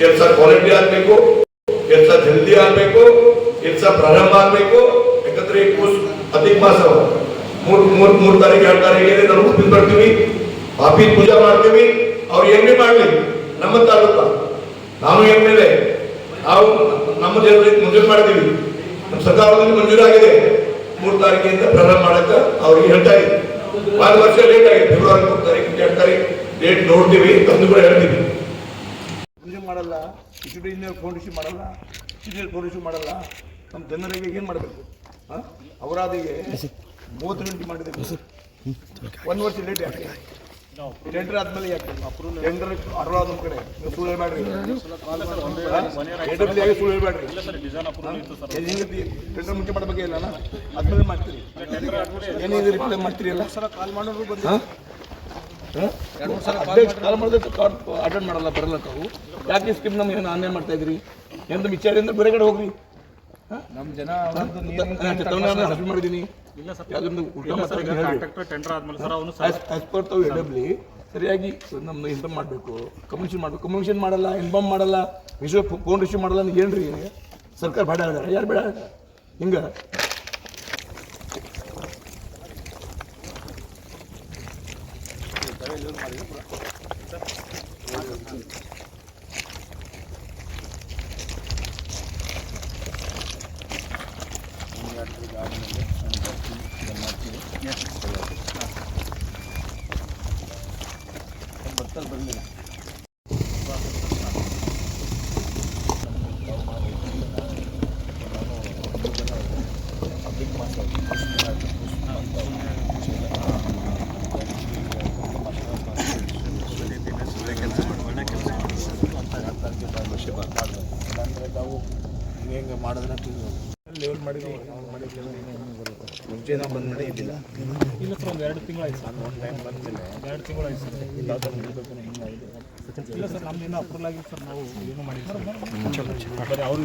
ಕೆಲಸ ಕ್ವಾಲಿಟಿ ಆಗಬೇಕು, ಕೆಲಸ ಜಲ್ದಿ ಆಗಬೇಕು, ಕೆಲಸ ಪ್ರಾರಂಭ ಆಗಬೇಕು. ಯಾಕಂದ್ರೆ ಅಧಿಕ ಮಾಸ ಮೂರು ತಾರೀಕು 2 ತಾರೀಕಿಗೆ ನಾವು ಒಪ್ಪಿಗೆ ಬರ್ತೀವಿ, ಪಾಪಿ ಪೂಜಾ ಮಾಡ್ತೀವಿ. ಅವ್ರು ಏನೇ ಮಾಡಲಿ ನಮ್ಮ ತಾಲೂಕ, ನಾನು MLA, ನಾವು ನಮ್ಮ ಜನರಿಗೆ ಮಂಜೂರು ಮಾಡ್ತೀವಿ. ನಮ್ಮ ಸರ್ಕಾರದಲ್ಲಿ ಮಂಜೂರಾಗಿದೆ 3 ತಾರೀಕಿಂದ ಪ್ರಾರಂಭ ಮಾಡಕ್ಕೆ ಅವ್ರಿಗೆ ಹೇಳ್ತಾ ಇದೆ. 1 ವರ್ಷ ಲೇಟ್ ಆಗಿದೆ. ಫೆಬ್ರವರಿ 3 ತಾರೀಕು 2 ತಾರೀಕು ಡೇಟ್ ನೋಡ್ತೀವಿ, ತಂದು ಕೂಡ ಹೇಳ್ತೀವಿ. ಮಾಡಲ್ಲ, ಇಂಜಿನಿಯರ್ ಫೋನ್ ರಿಸೀವ್ ಮಾಡಲ್ಲ, ಫೋನ್ ರಿಸೀವ್ ಮಾಡಲ್ಲ. ನಮ್ಮ ಜನರಿಗೆ ಏನು ಮಾಡಬೇಕು? ಅವರಾದಿಗೆ 30 ಗಂಟೆ ಮಾಡಿದೆ, 1 ವರ್ಷ ಲೇಟ್ ಯಾಕೆ? ಟೆಂಡರ್ ಆದ್ಮೇಲೆ ಯಾಕೆ? ಟೆಂಡರ್ ಅರ್ವಾದ ನಮ್ಮ ಕಡೆ ಸುಳ್ಳು ಹೇಳ್ಬೇಡ್ರಿ, ಸುಳ್ಳು ಹೇಳ್ಬೇಡ್ರಿ. ಟೆಂಡರ್ ಮುಂಚೆ ಮಾಡಬೇಕೇ ಇಲ್ಲ, ಆದ್ಮೇಲೆ ಮಾಡ್ತೀರಿ. ಏನೇನು ರಿಪ್ಲೈ ಮಾಡ್ತೀರಿ ಎಲ್ಲ ಕಾಲ್ ಮಾಡೋರು ಕಾಲ್ ಮಾಡಿದ್ರೆ ಅಟೆಂಡ್ ಮಾಡಲ್ಲ, ಬರಲ್ಲ. ತಾವು ಯಾಕೆ ಸ್ಕೀಮ್ ನಮ್ಗೆ ಅನ್ಯಾಯ ಮಾಡ್ತಾ ಇದ್ರಿ? ಎಂತ ವಿಚಾರದಿಂದ ಬೇರೆ ಕಡೆ ಹೋಗ್ರಿ. ನಮ್ಮ ಜನ ಮಾಡಿದ್ದೀನಿ, ಸರಿಯಾಗಿ ನಮ್ದು ಇನ್ಫಾರ್ಮ್ ಮಾಡಬೇಕು, ಕಮ್ಯುನಿಕೇಷನ್ ಮಾಡಬೇಕು. ಕಮ್ಯುನಿಕೇಷನ್ ಮಾಡಲ್ಲ, ಇನ್ಫಾರ್ಮ್ ಮಾಡಲ್ಲ, ಫೋನ್ ರಿಸೀವ್ ಮಾಡಲ್ಲ. ಏನ್ರಿ ಸರ್ಕಾರ ಬೇಡ ಹೇಳ್ದಾರ? ಯಾರು ಬೇಡ ಹಿಂಗ? ಬರಲಿಲ್ಲ ನಾವು ಹೆಂಗೆ ಮಾಡಿದ್ರೆ ಲೆವೆಲ್ ಮಾಡಿದ್ವಿ. ಮುಂಚೆ ನಾವು ಬಂದ ಮೇಲೆ ಇದ್ದಿಲ್ಲ. ಇಲ್ಲ ಸರ್, ಒಂದು 2 ತಿಂಗಳು ಆಯ್ತು. ನಾನು 1 ಟೈಮ್ ಬಂದಮೇಲೆ 2 ತಿಂಗಳು ಆಯ್ತು ಸರ್. ಇಲ್ಲ ಸರ್, ನಮ್ದು ಏನೋ ಅಪ್ರೂವಲ್ ಆಗಿತ್ತು ಸರ್. ನಾವು ಏನೂ ಮಾಡಿಲ್ಲ ಸರ್. ಅವರು